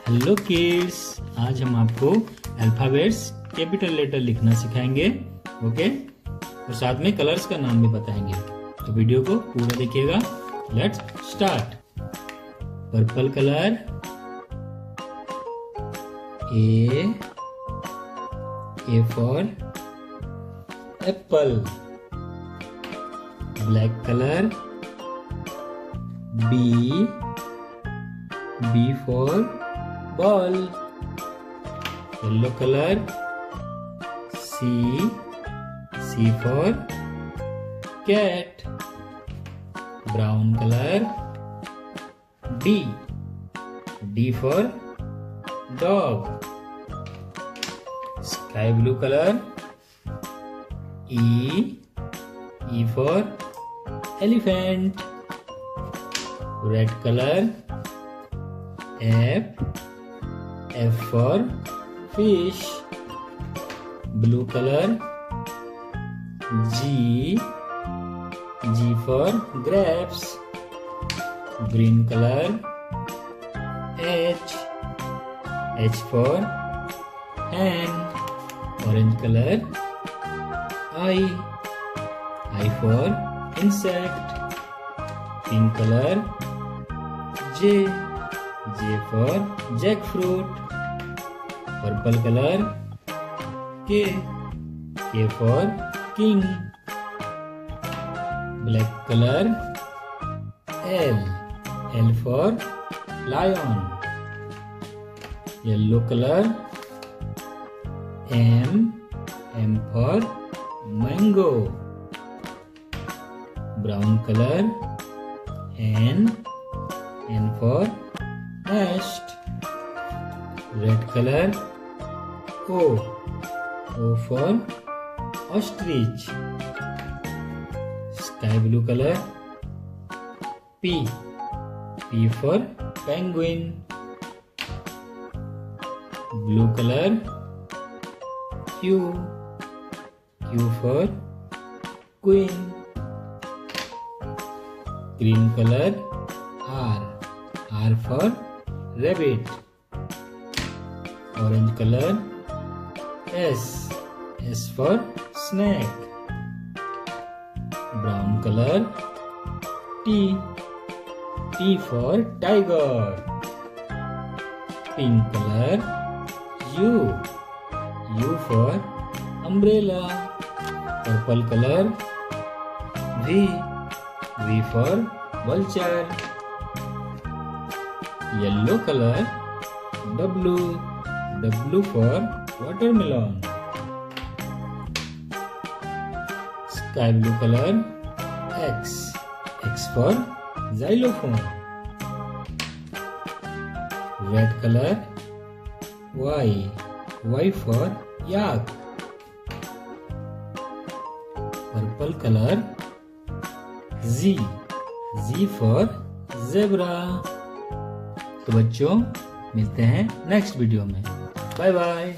Hello kids, आज हम आपको अल्फाबेट्स कैपिटल लेटर लिखना सिखाएंगे। ओके, और साथ में कलर्स का नाम भी बताएंगे। तो वीडियो को पूरा देखिएगा। Let's start. Purple colour A for apple. Black colour B for ball. Yellow color C for cat. Brown color D for dog. Sky blue color E for elephant. Red color F for fish. Blue color G for grapes. Green color H for hen. Orange color I for insect. Pink color J for jackfruit. Purple color K for king. Black color L for lion. Yellow color M for mango. Brown color N for nest. Red color O for ostrich. Sky blue color P for penguin. Blue color Q for queen. Green color R for rabbit. Orange color S for snake. Brown color T for tiger. Pink color U for umbrella. Purple color V for vulture. Yellow color W for watermelon. Sky blue color X for xylophone. Red color Y for yak. Purple color Z for zebra. तो बच्चों, मिलते हैं next video में। Bye bye.